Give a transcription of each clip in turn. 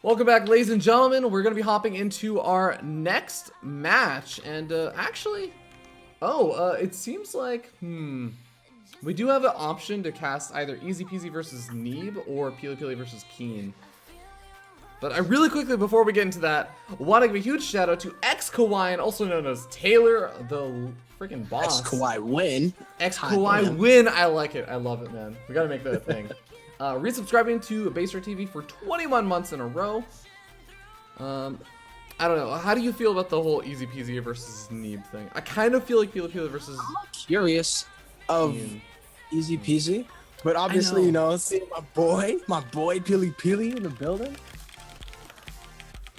Welcome back, ladies and gentlemen. We're going to be hopping into our next match. And it seems like, we do have an option to cast either Easy Peasy versus Neeb or PiLiPiLi versus KeeN. But I really quickly, before we get into that, want to give a huge shout out to X-Kawaii, also known as Taylor, the freaking boss. X-Kawaii win. X-Kawaii win. I like it. I love it, man. We got to make that a thing. Resubscribing to BaseTradeTV for 21 months in a row. I don't know. How do you feel about the whole Easy Peasy versus Neeb thing? I kind of feel like PiLiPiLi versus... I'm curious of Easy Peasy, but obviously, you know, seeing my boy PiLiPiLi in the building.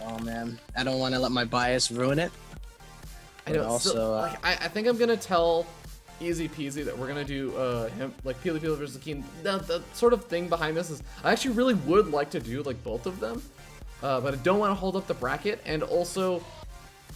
Oh man, I don't want to let my bias ruin it. I know. Also, so, I think I'm gonna tell Easy Peasy that we're gonna do him like PiLiPiLi versus KeeN. The sort of thing behind this is I actually really would like to do like both of them, but I don't want to hold up the bracket, and also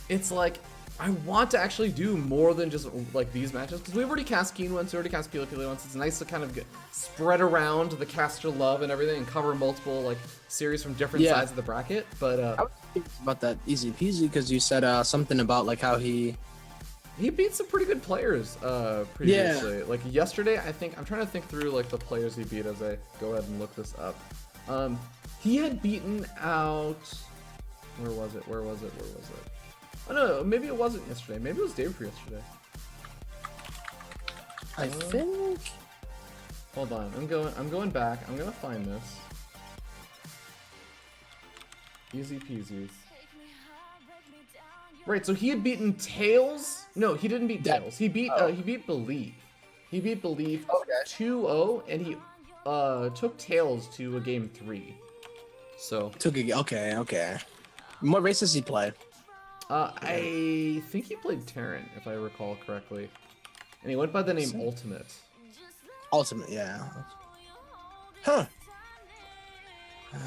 it's like I want to actually do more than just like these matches because we've already cast KeeN once, we already cast PiLiPiLi once. It's nice to kind of spread around the caster love and everything and cover multiple like series from different sides of the bracket. But I was thinking about that Easy Peasy because you said something about like how he beat some pretty good players previously. Like yesterday, I think I'm trying to think through like the players he beat as I go ahead and look this up. He had beaten out. Where was it? Oh no, maybe it wasn't yesterday. Maybe it was day before yesterday. I think. Hold on, I'm going back. I'm gonna find this. Easy Peasy. Right, so he had beaten Tails. No, he didn't beat Tails. He beat Believe. He beat Believe 2-0, and he took Tails to a game 3. So okay. What race does he play? I think he played Terran, if I recall correctly, and he went by the name Ultimate. Ultimate, yeah. Huh.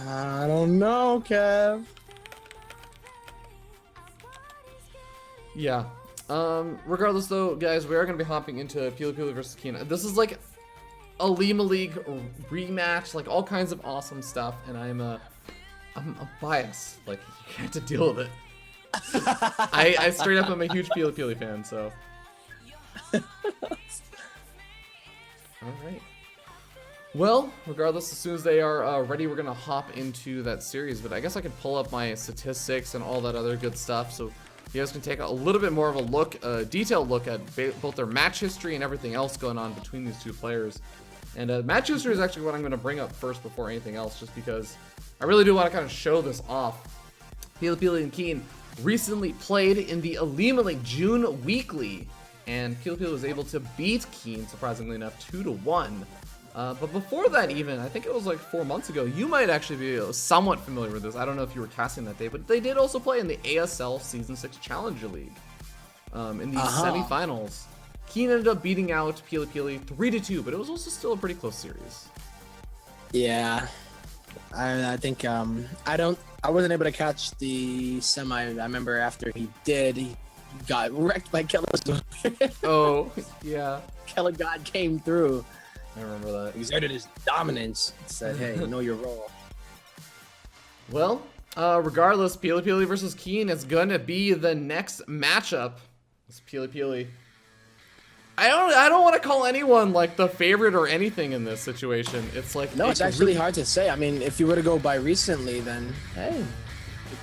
I don't know, Kev. Yeah. Regardless though, guys, we are going to be hopping into PiLiPiLi versus KeeN. This is like a Lima League rematch, like all kinds of awesome stuff, and I'm biased. Like, you have to deal with it. I straight up am a huge PiLiPiLi fan, so. Alright. Well, regardless, as soon as they are ready, we're going to hop into that series, but I guess I could pull up my statistics and all that other good stuff, so you guys can take a little bit more of a look, a detailed look at both their match history and everything else going on between these two players. And match history is actually what I'm going to bring up first before anything else, just because I really do want to kind of show this off. PiLiPiLi and KeeN recently played in the Lima League June Weekly, and PiLiPiLi was able to beat KeeN, surprisingly enough, 2-1. But before that even, I think it was like 4 months ago, you might actually be somewhat familiar with this. I don't know if you were casting that day, but they did also play in the ASL Season 6 Challenger League in the semifinals. KeeN ended up beating out PiLiPiLi 3-2, but it was also still a pretty close series. Yeah. I think I wasn't able to catch the semi. I remember after he got wrecked by Keller. Oh, yeah. Keller God came through. I remember that. Exerted his dominance. Said, hey, know your role. Well, regardless, PiLiPiLi versus KeeN is gonna be the next matchup. It's PiLiPiLi. I don't want to call anyone like the favorite or anything in this situation. It's like it's actually hard to say. I mean, if you were to go by recently, then hey,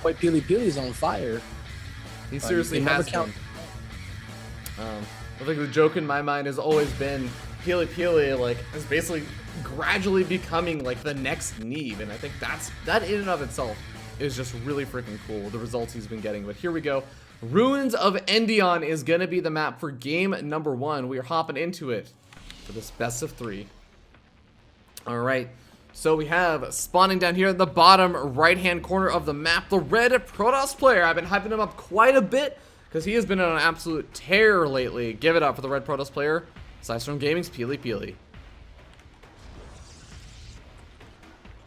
boy PiLiPiLi's on fire. He seriously has been. I think the joke in my mind has always been PiLiPiLi like is basically gradually becoming like the next Neeb, and I think that in and of itself is just really freaking cool. The results he's been getting. But here we go. Ruins of Endion is going to be the map for game number 1. We are hopping into it for this best of 3. All right. So we have spawning down here at the bottom right-hand corner of the map, the red Protoss player. I've been hyping him up quite a bit because he has been on an absolute tear lately. Give it up for the red Protoss player, Chairs4Gaming's PiLiPiLi.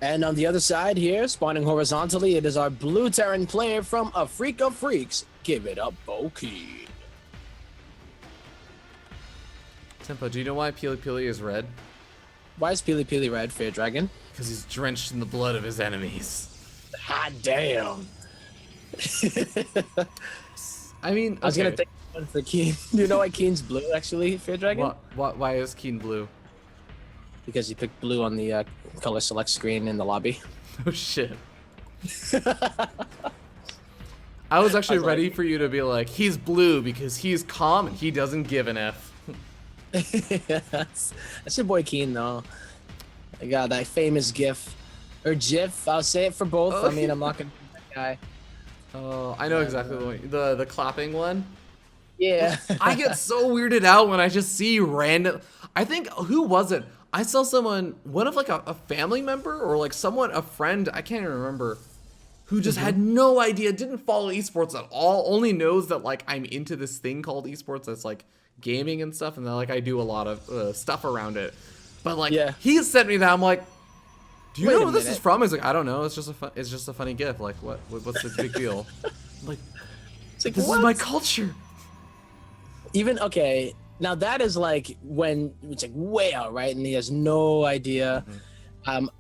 And on the other side here, spawning horizontally, it is our blue Terran player from Africa Freaks. Give it up, KeeN. Tempo, do you know why PiLiPiLi is red? Why is PiLiPiLi red, Fair Dragon? Because he's drenched in the blood of his enemies. Hot damn. I mean, okay. I was gonna take one for KeeN. Do you know why KeeN's blue actually, Fear Dragon? Why is KeeN blue? Because he picked blue on the color select screen in the lobby. Oh shit. I was actually ready for you to be like, he's blue because he's calm and he doesn't give an F. That's your boy KeeN though. I got that famous GIF or GIF. I'll say it for both. I mean, I'm not gonna be that guy. Oh, I know exactly the clapping one. Yeah. I get so weirded out when I just see random. I think who was it? I saw someone, one of like a family member or like someone, a friend. I can't even remember. Who just had no idea, didn't follow esports at all. Only knows that like I'm into this thing called esports. That's like gaming and stuff, and then like I do a lot of stuff around it. But like he sent me that. I'm like, do you know where this is from? He's like, I don't know. It's just a funny GIF. Like what's the big deal? I'm like, it's like, this is my culture. Even okay, now that is like when it's like way out, right? And he has no idea.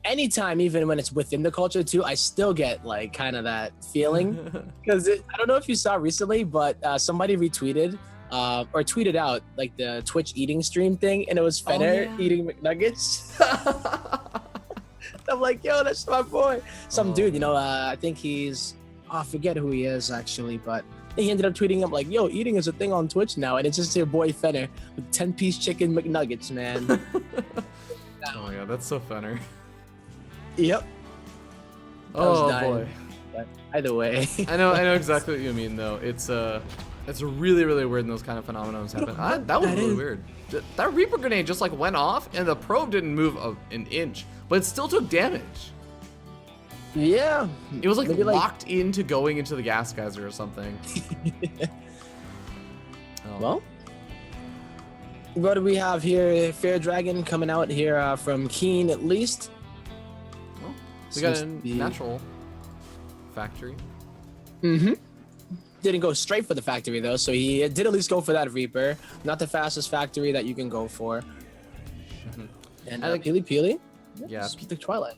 Anytime, even when it's within the culture too, I still get like kind of that feeling because I don't know if you saw recently, but somebody retweeted or tweeted out like the Twitch eating stream thing, and it was Fenner eating McNuggets. I'm like, yo, that's my boy. Some dude, you know, I think he's, I forget who he is actually, but he ended up tweeting up like, yo, eating is a thing on Twitch now, and it's just your boy Fenner with 10-piece chicken McNuggets, man. Oh my god, that's so Fenner. Yep. Oh boy. But either way. I know exactly what you mean though. It's really weird when those kind of phenomena happen. That was really weird. That Reaper grenade just like went off and the probe didn't move an inch, but it still took damage. Yeah. It was like locked into going into the gas geyser or something. Well, what do we have here? Fair Dragon coming out here from KeeN at least. Well, we got a natural factory. Didn't go straight for the factory though, so he did at least go for that Reaper. Not the fastest factory that you can go for. And PiLiPiLi. Yeah. The Twilight.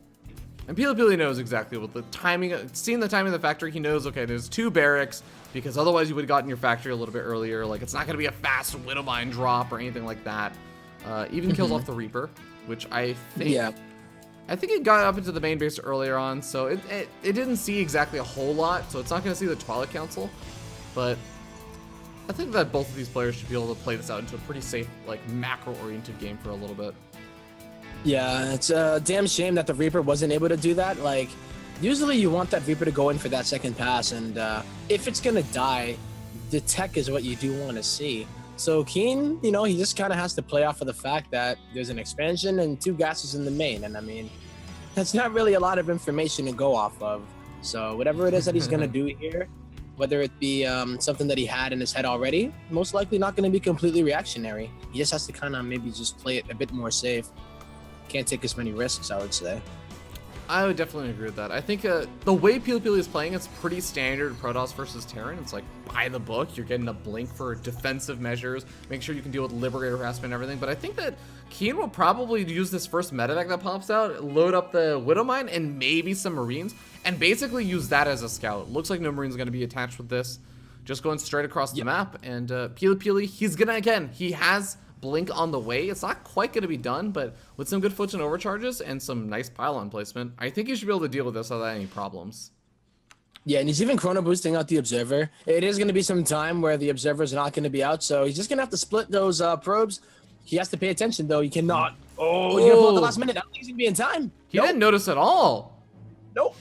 And PiLiPiLi knows exactly what the timing, seeing the timing of the factory, he knows, okay, there's 2 barracks, because otherwise you would have gotten your factory a little bit earlier. Like, it's not going to be a fast Widow Mine drop or anything like that. Even kills off the Reaper, which I think, I think it got up into the main base earlier on, so it didn't see exactly a whole lot, so it's not going to see the Twilight Council, but I think that both of these players should be able to play this out into a pretty safe, like, macro-oriented game for a little bit. Yeah, it's a damn shame that the Reaper wasn't able to do that. Like, usually you want that Reaper to go in for that second pass, and if it's gonna die, the tech is what you do want to see. So KeeN, you know, he just kind of has to play off of the fact that there's an expansion and 2 gases in the main, and I mean, that's not really a lot of information to go off of. So whatever it is that he's gonna do here, whether it be something that he had in his head already, most likely not gonna be completely reactionary. He just has to kind of maybe just play it a bit more safe. Can't take as many risks, I would say. I would definitely agree with that. I think the way PiLiPiLi is playing, it's pretty standard Protoss versus Terran. It's like by the book. You're getting a blink for defensive measures. Make sure you can deal with Liberator harassment and everything. But I think that KeeN will probably use this first medevac that pops out, load up the Widow Mine and maybe some Marines, and basically use that as a scout. Looks like no Marines are going to be attached with this. Just going straight across the map. And PiLiPiLi, he's going to, again, he has blink on the way. It's not quite going to be done, but with some good foots and overcharges and some nice pylon placement, I think you should be able to deal with this without any problems. Yeah, and he's even chrono boosting out the Observer. It is going to be some time where the Observer's not going to be out, so he's just going to have to split those probes. He has to pay attention, though. He cannot. Oh, he's going to pull at the last minute. I don't think he's going to be in time. He didn't notice at all. Nope.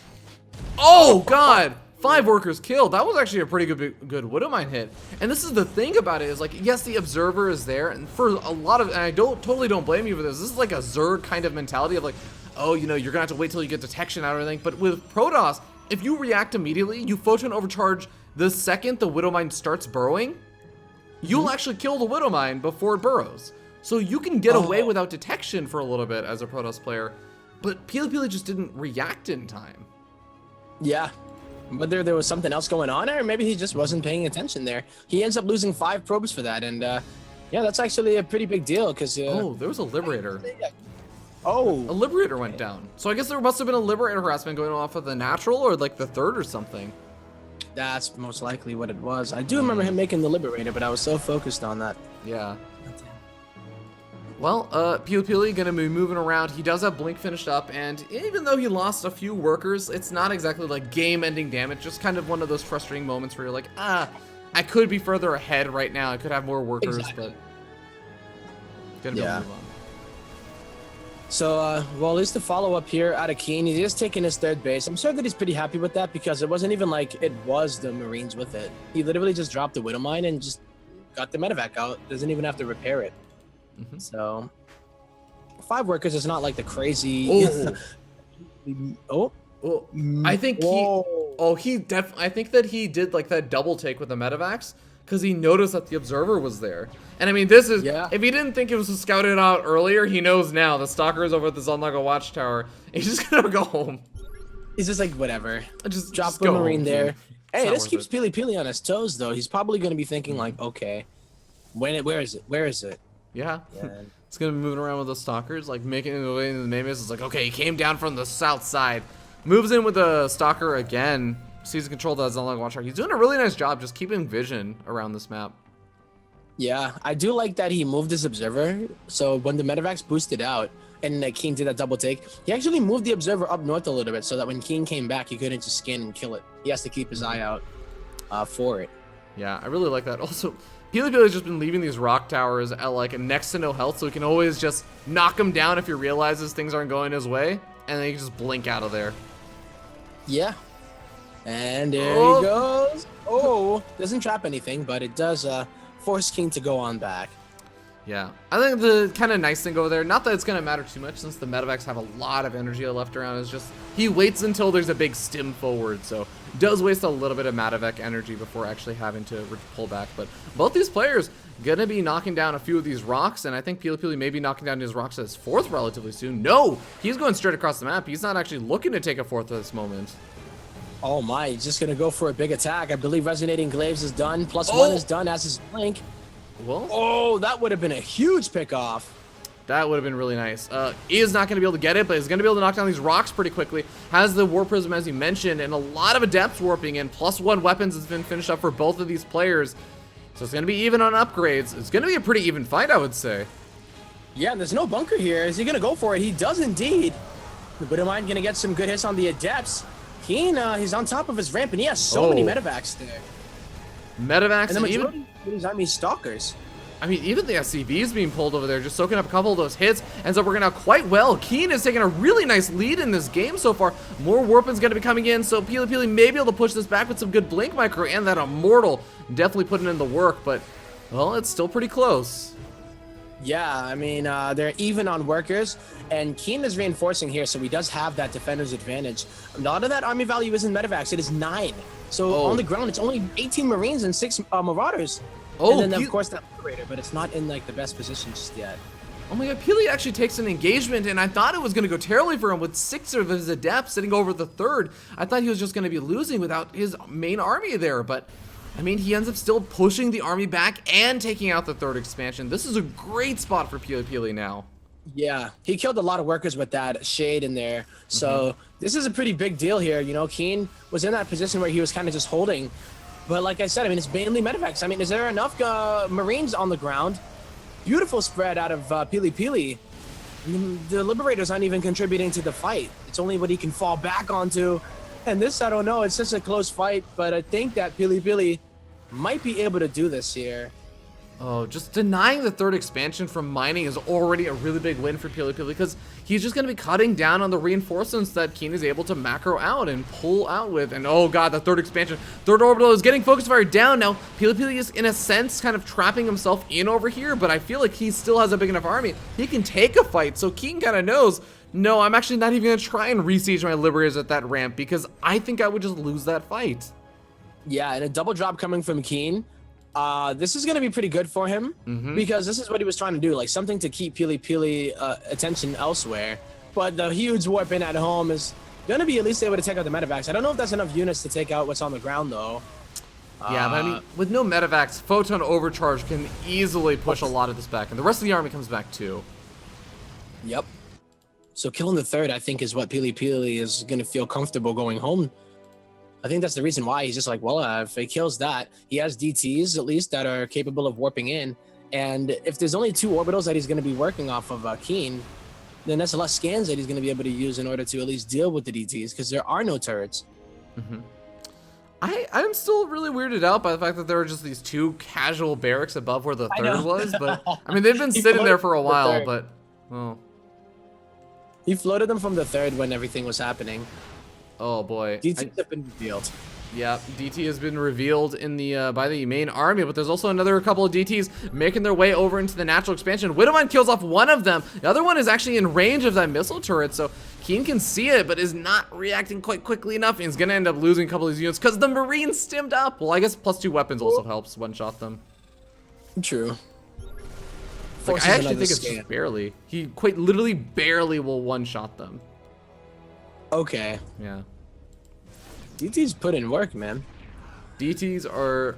Oh, God. 5 workers killed. That was actually a pretty good Widow Mine hit. And this is the thing about it is, like, yes, the Observer is there, and for a lot of, and I totally don't blame you for this. This is like a Zerg kind of mentality of like, oh, you know, you're gonna have to wait till you get detection out or anything. But with Protoss, if you react immediately, you photon overcharge the second the Widow Mine starts burrowing, you'll actually kill the Widow Mine before it burrows. So you can get away without detection for a little bit as a Protoss player. But PiLiPiLi just didn't react in time. Yeah. Whether there was something else going on or maybe he just wasn't paying attention there. He ends up losing 5 probes for that, and yeah, that's actually a pretty big deal because oh, there was a Liberator. Oh. A Liberator went down. So I guess there must have been a Liberator harassment going off of the natural or like the third or something. That's most likely what it was. I do remember him making the Liberator, but I was so focused on that. Yeah. Well, PiLiPiLi gonna be moving around. He does have Blink finished up, and even though he lost a few workers, it's not exactly like game-ending damage. Just kind of one of those frustrating moments where you're like, I could be further ahead right now. I could have more workers, but gonna be able to move on. So, well, at least the follow-up here out of KeeN, he's just taking his third base. I'm sure that he's pretty happy with that because it wasn't even like it was the Marines with it. He literally just dropped the Widow Mine and just got the medevac out. Doesn't even have to repair it. So, 5 workers is not like the crazy. I think I think that he did like that double take with the medevacs because he noticed that the observer was there. And I mean, this is if he didn't think it was scouted out earlier, he knows now. The stalker is over at the Zonlaga Watchtower. He's just gonna go home. He's just like, whatever. Just drop the Marine there. Hey, this keeps it. PiLiPiLi on his toes though. He's probably gonna be thinking like, okay, where is it? Yeah. It's gonna be moving around with the stalkers, like making it way into the main base. It's like, okay, he came down from the south side, moves in with the stalker again, sees control of that Zonlaga Watchtower. He's doing a really nice job just keeping vision around this map. Yeah, I do like that he moved his observer. So when the medevacs boosted out and KeeN did that double take, he actually moved the observer up north a little bit so that when KeeN came back, he couldn't just scan and kill it. He has to keep his eye out for it. Yeah, I really like that. Also, PiLiPiLi's just been leaving these rock towers at like next to no health, so he can always just knock him down if he realizes things aren't going his way, and then he can just blink out of there. Yeah. And there he goes. Oh, doesn't trap anything, but it does force KeeN to go on back. Yeah, I think the kind of nice thing over there, not that it's going to matter too much since the medevacs have a lot of energy left around, is just he waits until there's a big stim forward, so does waste a little bit of medevac energy before actually having to pull back. But both these players going to be knocking down a few of these rocks, and I think PiLiPiLi may be knocking down his rocks as 4th relatively soon. No, he's going straight across the map. He's not actually looking to take a 4th at this moment. Oh my, he's just going to go for a big attack. I believe Resonating Glaives is done. +1 is done as his blink. Well, oh, that would have been a huge pickoff. That would have been really nice. He is not going to be able to get it, but he's going to be able to knock down these rocks pretty quickly. Has the War Prism, as you mentioned, and a lot of Adepts warping in. +1 weapons has been finished up for both of these players. So it's going to be even on upgrades. It's going to be a pretty even fight, I would say. Yeah, and there's no bunker here. Is he going to go for it? He does indeed. The Widow Mine going to get some good hits on the Adepts. KeeN, he's on top of his ramp, and he has so many medevacs there. Medevacs, and the majority of these army stalkers. I mean, even the SCV is being pulled over there, just soaking up a couple of those hits. Ends up working out quite well. KeeN is taking a really nice lead in this game so far. More Warpin's going to be coming in, so PiLiPiLi may be able to push this back with some good Blink Micro, and that Immortal definitely putting in the work, but, well, it's still pretty close. Yeah, I mean, they're even on workers, and KeeN is reinforcing here, so he does have that defender's advantage. A lot of that army value isn't medevacs, it is 9. So on the ground, it's only 18 Marines and 6 Marauders. And then, of course, that Liberator, but it's not in, like, the best position just yet. Oh my god, PiLi actually takes an engagement, and I thought it was going to go terribly for him with 6 of his Adepts sitting over the 3rd. I thought he was just going to be losing without his main army there, but, I mean, he ends up still pushing the army back and taking out the 3rd expansion. This is a great spot for PiLiPiLi now. Yeah, he killed a lot of workers with that shade in there. So this is a pretty big deal here. You know, KeeN was in that position where he was kind of just holding. But like I said, I mean, it's mainly medevacs. I mean, is there enough Marines on the ground? Beautiful spread out of PiLiPiLi. The Liberators aren't even contributing to the fight. It's only what he can fall back onto. And this, I don't know, it's just a close fight. But I think that PiLiPiLi might be able to do this here. Oh, just denying the 3rd expansion from mining is already a really big win for PiLiPiLi because he's just going to be cutting down on the reinforcements that KeeN is able to macro out and pull out with. And oh god, the 3rd expansion. 3rd orbital is getting focus fire down. Now, PiLiPiLi is in a sense kind of trapping himself in over here, but I feel like he still has a big enough army. He can take a fight, so KeeN kind of knows, no, I'm actually not even going to try and re-siege my Liberators at that ramp because I think I would just lose that fight. Yeah, and a double drop coming from KeeN. This is going to be pretty good for him because this is what he was trying to do, like something to keep PiLiPiLi attention elsewhere. But the huge warp in at home is going to be at least able to take out the medevacs. I don't know if that's enough units to take out what's on the ground, though. Yeah, but I mean, with no medevacs, Photon Overcharge can easily push a lot of this back, and the rest of the army comes back too. Yep. So killing the third, I think, is what PiLiPiLi is going to feel comfortable going home. I think that's the reason why he's just like, well, if he kills that, he has DTs at least that are capable of warping in. And if there's only 2 orbitals that he's going to be working off of KeeN, then that's less scans that he's going to be able to use in order to at least deal with the DTs, because there are no turrets. I'm still really weirded out by the fact that there are just these 2 casual barracks above where the third was, but I mean, they've been sitting there for a while, but well. He floated them from the third when everything was happening. Oh boy. DTs have been revealed. Yeah, DT has been revealed in the by the main army, but there's also another couple of DTs making their way over into the natural expansion. Widowmine kills off one of them. The other one is actually in range of that missile turret, so KeeN can see it, but is not reacting quite quickly enough. He's gonna end up losing a couple of these units because the Marines stimmed up. Well, I guess +2 weapons also helps one-shot them. True. Like, I actually think it's just barely. He quite literally barely will one-shot them. Okay. Yeah. DT's put in work, man. DTs are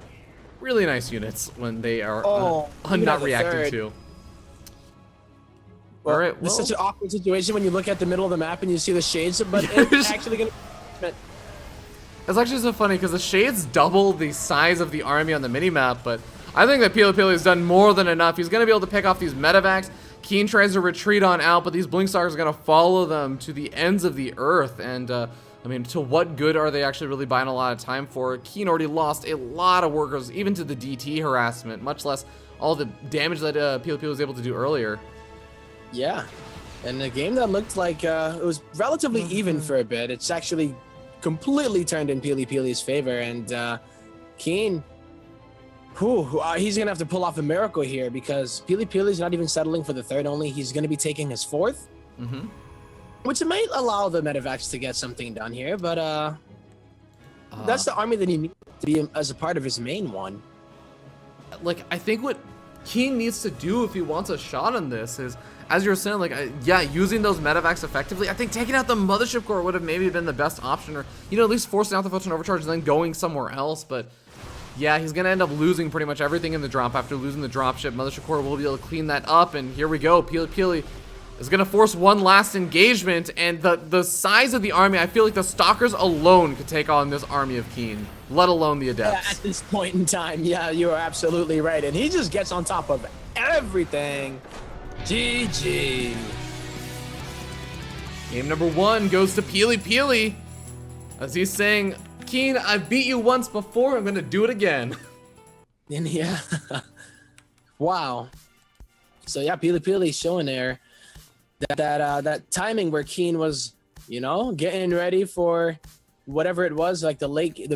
really nice units when they are not reacting to. Well, all right, this is such an awkward situation when you look at the middle of the map and you see the shades, but it's actually gonna. It's actually so funny because the shades double the size of the army on the minimap, but I think that PiLiPiLi has done more than enough. He's gonna be able to pick off these medevacs. KeeN tries to retreat on out, but these blink stalkers are gonna follow them to the ends of the earth, and I mean, to what good are they actually really buying a lot of time for? KeeN already lost a lot of workers, even to the DT harassment, much less all the damage that PiLiPiLi was able to do earlier. Yeah, and a game that looked like it was relatively even for a bit. It's actually completely turned in PiLiPiLi's favor, and KeeN, he's gonna have to pull off a miracle here because PiLiPiLi's not even settling for the third only. He's gonna be taking his fourth. Which might allow the medevacs to get something done here, but that's the army that he needs to be as a part of his main one. Like, I think what KeeN needs to do if he wants a shot on this is, as you're saying, like, yeah, using those medevacs effectively. I think taking out the mothership core would have maybe been the best option, or, you know, at least forcing out the photon overcharge and then going somewhere else, but yeah, he's gonna end up losing pretty much everything in the drop after losing the dropship. Mothership core will be able to clean that up, and here we go. PiLiPiLi is gonna force one last engagement, and the size of the army, I feel like the stalkers alone could take on this army of KeeN, let alone the adepts. Yeah, at this point in time, yeah, you are absolutely right, and he just gets on top of everything. GG. Game number 1 goes to PiLiPiLi, as he's saying, KeeN, I've beat you once before, I'm gonna do it again. And yeah, wow. So yeah, PiLiPiLi showing there that timing where KeeN was, you know, getting ready for whatever it was, like the late game.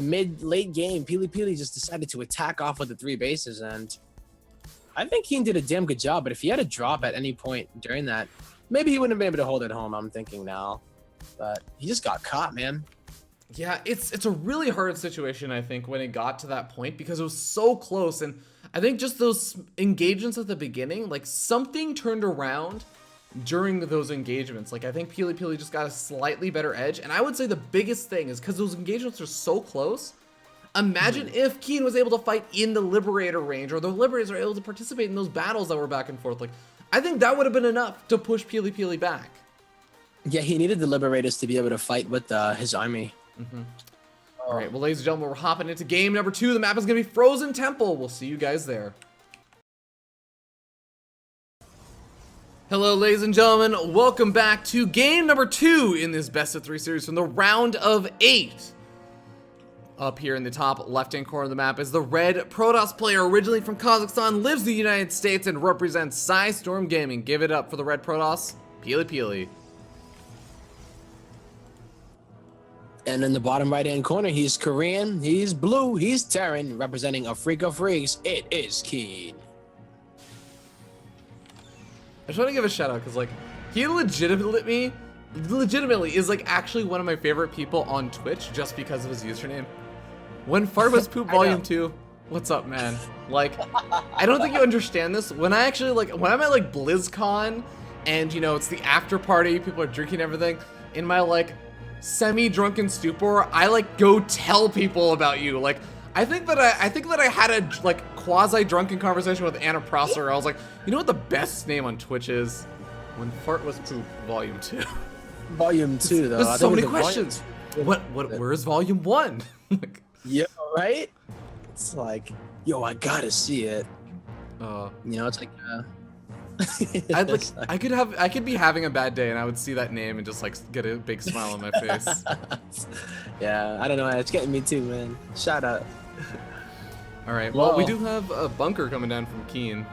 PiLiPiLi just decided to attack off of the 3 bases, and I think KeeN did a damn good job. But if he had a drop at any point during that, maybe he wouldn't have been able to hold it home, I'm thinking now. But he just got caught, man. Yeah, it's a really hard situation, I think, when it got to that point, because it was so close, and I think just those engagements at the beginning, like, something turned around during those engagements. Like, I think PiLiPiLi just got a slightly better edge, and I would say the biggest thing is because those engagements are so close. Imagine if KeeN was able to fight in the Liberator range, or the Liberators are able to participate in those battles that were back and forth. Like, I think that would have been enough to push PiLiPiLi back. Yeah, he needed the Liberators to be able to fight with his army. All right, well, ladies and gentlemen, we're hopping into game number 2. The map is going to be Frozen Temple. We'll see you guys there. Hello, ladies and gentlemen. Welcome back to game number 2 in this best of 3 series from the round of 8. Up here in the top left-hand corner of the map is the red Protoss player, originally from Kazakhstan, lives in the United States, and represents Chairs4Gaming. Give it up for the red Protoss, PiLiPiLi. And in the bottom right-hand corner, he's Korean, he's blue, he's Terran, representing Afrika Freaks. It is KeeN. I just want to give a shout out because, like, he legitimately is, like, actually one of my favorite people on Twitch just because of his username. When Farbus Poop Volume 2, what's up, man? Like, I don't think you understand this. When I actually, like, when I'm at, like, BlizzCon and, you know, it's the after party, people are drinking everything, in my, like, semi-drunken stupor, I, like, go tell people about you. Like, I think that I had a, like, quasi-drunken conversation with Anna Prosser. I was like, you know what the best name on Twitch is? When fart was poop, volume 2. Volume 2, though. There's so many questions. Where's volume 1? Yeah, right? It's like, yo, I gotta see it. Uh, You know, it's like, I could be having a bad day and I would see that name and just like get a big smile on my face. Yeah, I don't know. It's getting me too, man. Shout out. All right. Well, we do have a bunker coming down from KeeN.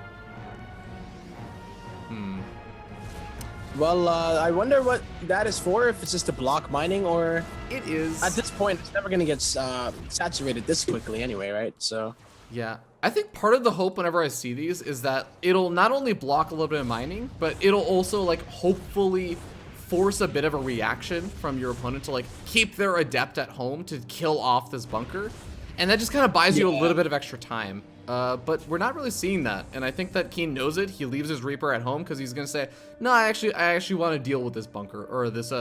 Well, I wonder what that is for. If it's just to block mining, or It is. at this point, it's never gonna get saturated this quickly, anyway, right? So. Yeah. I think part of the hope whenever I see these is that it'll not only block a little bit of mining, but it'll also like hopefully force a bit of a reaction from your opponent to like keep their adept at home to kill off this bunker. And that just kind of buys you a little bit of extra time. But we're not really seeing that. And I think that KeeN knows it. He leaves his Reaper at home because he's going to say, no, I actually want to deal with this bunker or this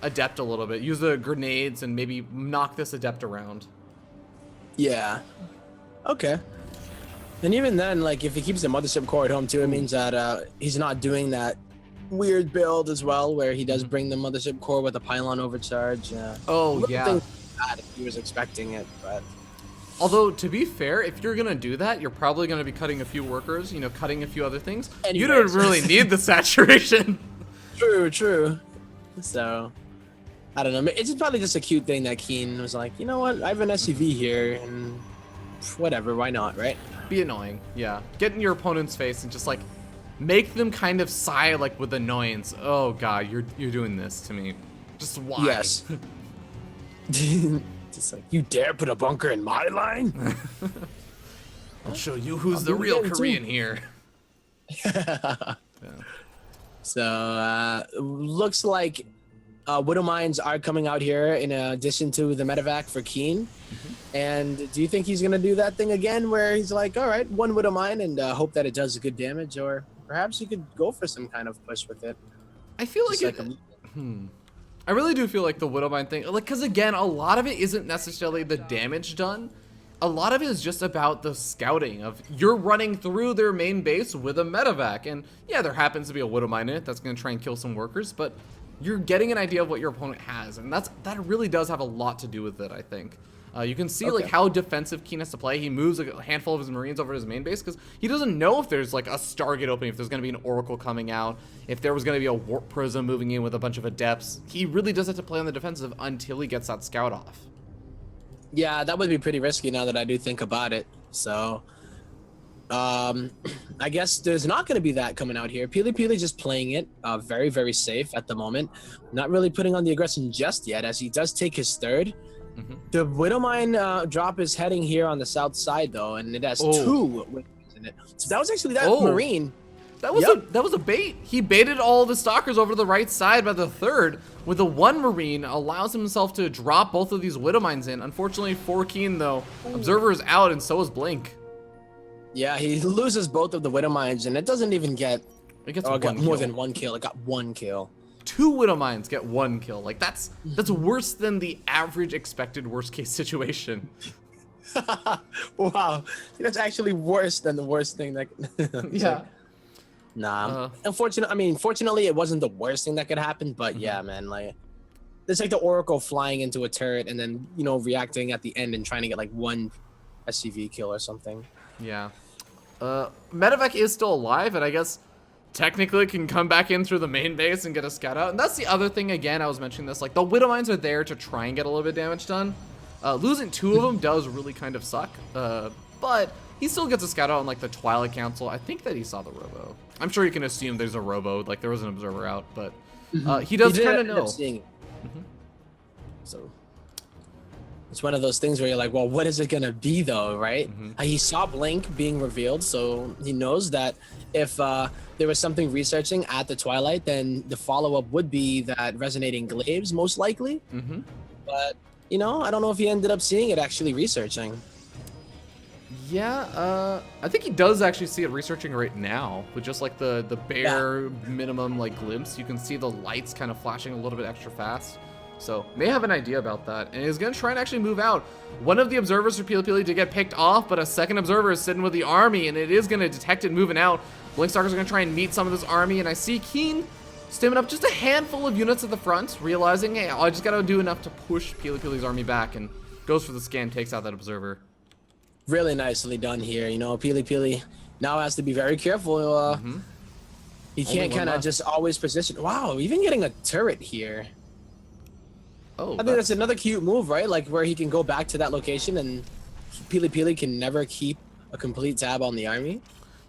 adept a little bit. Use the grenades and maybe knock this adept around. Yeah. Okay. And even then, like, if he keeps the mothership core at home too, it means that he's not doing that weird build as well, where he does bring the mothership core with a pylon overcharge. Oh, yeah. If he was expecting it, but. Although, to be fair, if you're going to do that, you're probably going to be cutting a few workers, you know, cutting a few other things. Anyways. You don't really need the saturation. True. So, I don't know. It's probably just a cute thing that KeeN was like, you know what? I have an SUV here, and whatever, why not, right? Be annoying, yeah. Get in your opponent's face and just, like, make them kind of sigh, like, with annoyance. Oh, God, you're doing this to me. Just why? Yes. Just like, you dare put a bunker in my line? I'll show you who's the real Korean here. Yeah. So, looks like Widow Mines are coming out here in addition to the medevac for KeeN. And do you think he's going to do that thing again where he's like, all right, one Widow Mine and hope that it does good damage? Or perhaps you could go for some kind of push with it. I feel like I really do feel like the Widow Mine thing, like, because again, a lot of it isn't necessarily the damage done. A lot of it is just about the scouting of you're running through their main base with a medevac. And yeah, there happens to be a Widow Mine in it that's going to try and kill some workers, but you're getting an idea of what your opponent has. And that really does have a lot to do with it, I think. You can see like how defensive KeeN has to play. He moves a handful of his Marines over to his main base because he doesn't know if there's like a Stargate opening, if there's going to be an Oracle coming out, if there was going to be a Warp Prism moving in with a bunch of Adepts. He really does have to play on the defensive until he gets that scout off. Yeah, that would be pretty risky now that I do think about it. So, I guess there's not going to be that coming out here. PiLiPiLi just playing it very, very safe at the moment. Not really putting on the aggression just yet, as he does take his third. The Widow Mine drop is heading here on the south side, though, and it has two Widow Mines in it. So that was actually that Marine. That was a bait. He baited all the stalkers over to the right side by the third. With the one Marine, allows himself to drop both of these Widow Mines in. Unfortunately for KeeN, though, Observer is out, and so is Blink. Yeah, he loses both of the Widow Mines, and it doesn't even get. It gets more than one kill. It got one kill. Two Widow Mines get one kill. Like that's worse than the average expected worst case situation. Wow, that's actually worse than the worst thing that. Yeah. Nah. Fortunately, it wasn't the worst thing that could happen. But yeah, man, like it's like the Oracle flying into a turret and then reacting at the end and trying to get like one SCV kill or something. Yeah. Medevac is still alive, and I guess technically can come back in through the main base and get a scout out. And that's the other thing, again, I was mentioning this, like the Widow Mines are there to try and get a little bit of damage done. Losing two of them does really kind of suck, but he still gets a scout out on like the Twilight Council. I think that he saw the robo. I'm sure you can assume there's a robo, like there was an observer out, but he does kind of know. So it's one of those things where you're like, well, what is it gonna be though, right? He saw Blink being revealed, so he knows that if there was something researching at the Twilight, then the follow-up would be that resonating glaives, most likely. But I don't know if he ended up seeing it actually researching. Yeah, I think he does actually see it researching right now with just like the bare minimum like glimpse. You can see the lights kind of flashing a little bit extra fast. So may have an idea about that, and is going to try and actually move out. One of the observers for PiLiPiLi did get picked off, but a second observer is sitting with the army, and it is going to detect it moving out. Blinkstalkers are going to try and meet some of this army, and I see KeeN Stimming up just a handful of units at the front, realizing, hey, I just gotta do enough to push PiLiPiLi's army back, and goes for the scan, takes out that observer. Really nicely done here. You know, PiLiPiLi now has to be very careful. He can't kind of just always position. Wow, even getting a turret here. Oh, I think that's another cute move, right? Like where he can go back to that location and PiLiPiLi can never keep a complete tab on the army.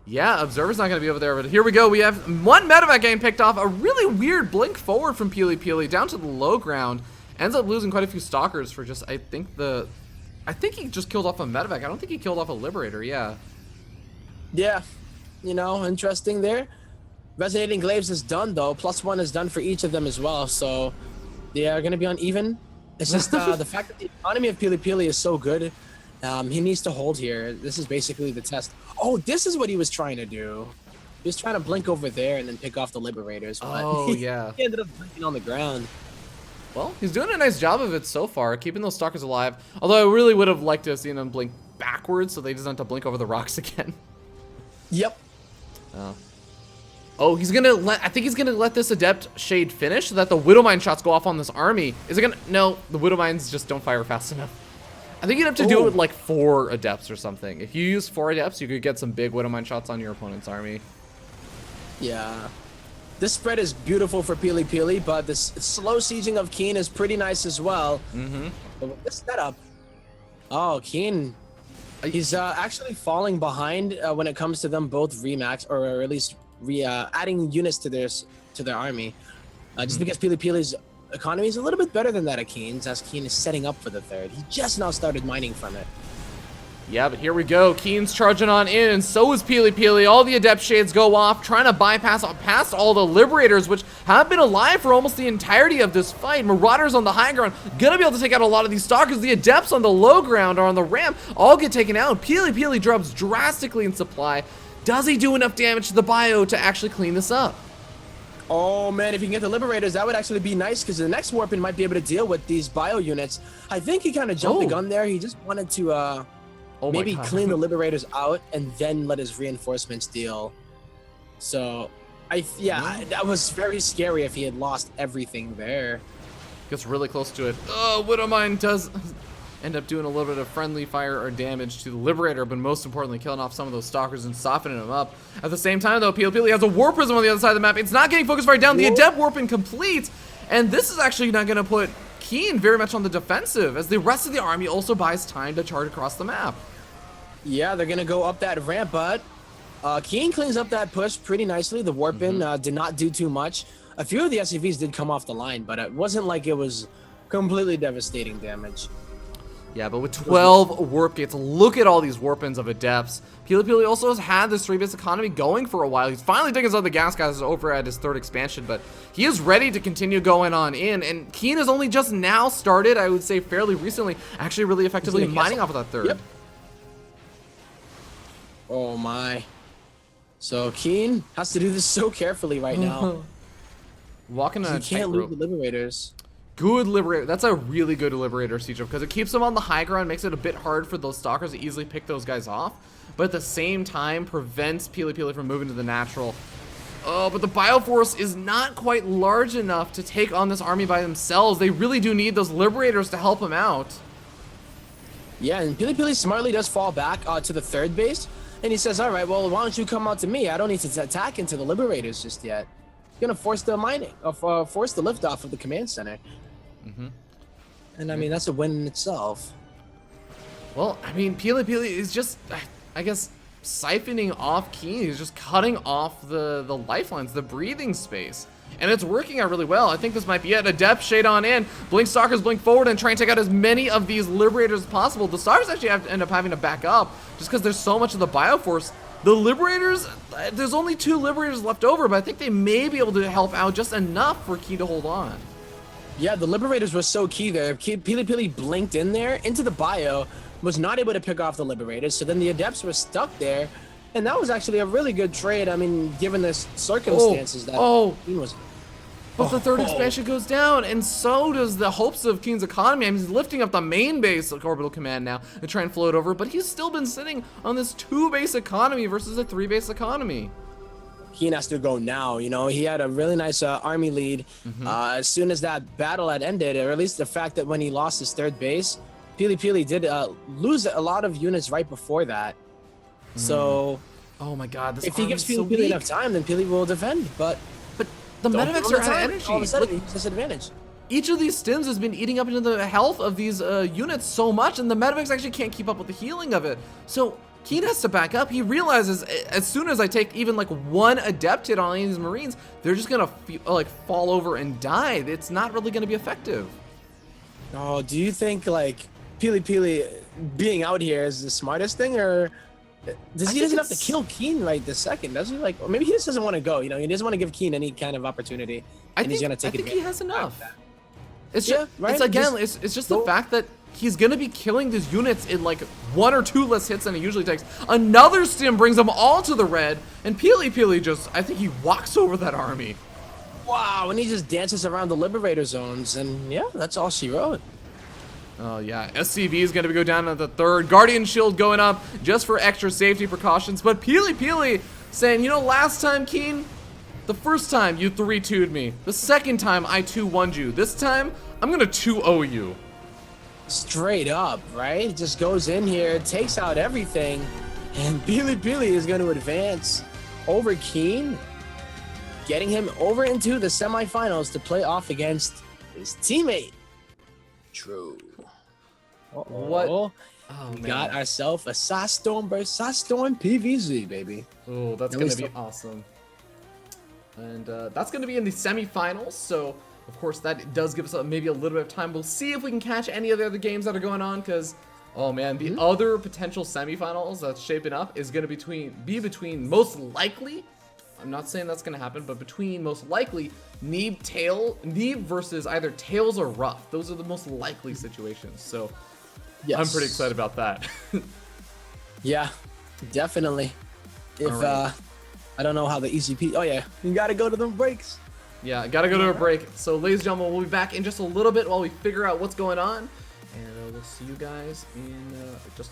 Yeah, Observer's not going to be over there, but here we go. We have one medevac getting picked off. A really weird blink forward from PiLiPiLi down to the low ground. Ends up losing quite a few stalkers for just, I think he just killed off a medevac. I don't think he killed off a Liberator, yeah. Yeah, you know, interesting there. Resonating Glaives is done, though. +1 is done for each of them as well, so they are going to be uneven. It's just the fact that the economy of PiLiPiLi is so good. He needs to hold here. This is basically the test. Oh, this is what he was trying to do. He was trying to blink over there and then pick off the Liberators. But oh, yeah. He ended up blinking on the ground. Well, he's doing a nice job of it so far, keeping those stalkers alive. Although I really would have liked to have seen them blink backwards so they just don't have to blink over the rocks again. Yep. Oh, he's gonna let, I think he's gonna let this Adept Shade finish so that the Widowmine shots go off on this army. Is it gonna, no, the Widowmines just don't fire fast enough. I think you'd have to do it with like 4 Adepts or something. If you use 4 Adepts, you could get some big Widowmine shots on your opponent's army. Yeah. This spread is beautiful for PiLiPiLi, but this slow sieging of KeeN is pretty nice as well. But with this setup, oh, KeeN, he's actually falling behind when it comes to them both remax, or at least adding units to their army. Just because PiLiPiLi's economy is a little bit better than that of KeeN's, as KeeN is setting up for the third. He just now started mining from it. Yeah, but here we go. KeeN's charging on in, and so is PiLiPiLi. All the Adept Shades go off, trying to bypass past all the Liberators, which have been alive for almost the entirety of this fight. Marauders on the high ground, gonna be able to take out a lot of these Stalkers. The Adepts on the low ground or on the ramp all get taken out. PiLiPiLi drops drastically in supply. Does he do enough damage to the bio to actually clean this up? Oh man, if you can get the Liberators, that would actually be nice, because the next Warpin might be able to deal with these bio units. I think he kind of jumped the gun there. He just wanted to maybe clean the Liberators out and then let his reinforcements deal. So, that was very scary if he had lost everything there. Gets really close to it. Oh, Widowmine does end up doing a little bit of friendly fire or damage to the Liberator, but most importantly, killing off some of those Stalkers and softening them up. At the same time, though, PiLiPiLi has a War Prism on the other side of the map. It's not getting focus fire down. The Adept Warping complete, and this is actually not going to put KeeN very much on the defensive, as the rest of the army also buys time to charge across the map. Yeah, they're going to go up that ramp, but KeeN cleans up that push pretty nicely. The Warpin did not do too much. A few of the SCVs did come off the line, but it wasn't like it was completely devastating damage. Yeah, but with 12 warp gates, look at all these warpins of Adepts. PiLiPiLi also has had this 3-base economy going for a while. He's finally taking some of the gas guys over at his 3rd expansion, but he is ready to continue going on in. And KeeN has only just now started, I would say fairly recently, actually really effectively mining off of that 3rd. Yep. Oh my. So KeeN has to do this so carefully right now. Walking on a he can't lose the Liberators. Good Liberator. That's a really good Liberator siege because it keeps them on the high ground, makes it a bit hard for those Stalkers to easily pick those guys off, but at the same time prevents PiLiPiLi from moving to the natural. Oh, but the Bioforce is not quite large enough to take on this army by themselves. They really do need those Liberators to help them out. Yeah, and PiLiPiLi smartly does fall back to the 3rd base, and he says, all right, well, why don't you come out to me? I don't need to attack into the Liberators just yet. Gonna force the mining, force the liftoff of the command center. And I mean, that's a win in itself. Well, I mean, PiLiPiLi is just, I guess, siphoning off KeeN. He's just cutting off the lifelines, the breathing space. And it's working out really well. I think this might be it. Adept Shade on in. Blink Stalkers blink forward and try and take out as many of these Liberators as possible. The Stalkers actually have to end up having to back up just because there's so much of the Bioforce. The Liberators, there's only 2 Liberators left over, but I think they may be able to help out just enough for KeeN to hold on. Yeah, the Liberators were so key there. PiLiPiLi blinked in there into the bio, was not able to pick off the Liberators, so then the Adepts were stuck there, and that was actually a really good trade. I mean, given the circumstances that KeeN was. But the 3rd expansion goes down, and so does the hopes of KeeN's economy. I mean, he's lifting up the main base of Orbital Command now to try and float over, but he's still been sitting on this 2-base economy versus a 3-base economy. KeeN has to go now. You know, he had a really nice army lead. As soon as that battle had ended, or at least the fact that when he lost his third base, PiLiPiLi did lose a lot of units right before that. So, oh my God, this if he gives so PiLiPiLi enough time, then Pili will defend. But the medivacs are out of energy. All of a sudden, he's disadvantaged. Each of these stims has been eating up into the health of these units so much, and the medivacs actually can't keep up with the healing of it. So KeeN has to back up. He realizes as soon as I take even like one adept hit on any of these Marines, they're just gonna like fall over and die. It's not really gonna be effective. Oh, do you think like PiLiPiLi being out here is the smartest thing, or he doesn't have to kill KeeN right this second, does he? Like, or maybe he just doesn't want to go. You know, he doesn't want to give KeeN any kind of opportunity, and he's gonna take it. I think he has enough. It's Yeah, just, right? it's again, it's just the fact that he's gonna be killing these units in like 1 or 2 less hits than he usually takes. Another stim brings them all to the red, and PiLiPiLi just, I think he walks over that army. Wow, and he just dances around the liberator zones, and yeah, that's all she wrote. Oh yeah, SCV is gonna go down at the 3rd. Guardian Shield going up just for extra safety precautions, but PiLiPiLi saying, you know, last time, KeeN, the first time you 3-2'd me. The second time I 2-1'd you. This time, I'm gonna 2-0 you. Straight up, right? Just goes in here, takes out everything, and PiLiPiLi is going to advance over KeeN, getting him over into the semifinals to play off against his teammate. True. What? Oh, we got ourselves a Satstorm versus Satstorm PVZ, baby. Oh, that's gonna be awesome. And that's going to be in the semifinals, so of course that does give us maybe a little bit of time. We'll see if we can catch any of the other games that are going on, because, oh man, the other potential semifinals that's shaping up is going to be between most likely, I'm not saying that's going to happen, but between most likely Neeb versus either Tails or Ruff. Those are the most likely situations, so yes. I'm pretty excited about that. Yeah, definitely. If I don't know how the ECP. Oh yeah, you gotta go to the breaks. Yeah, gotta go to a break. So, ladies and gentlemen, we'll be back in just a little bit while we figure out what's going on, and we'll see you guys in just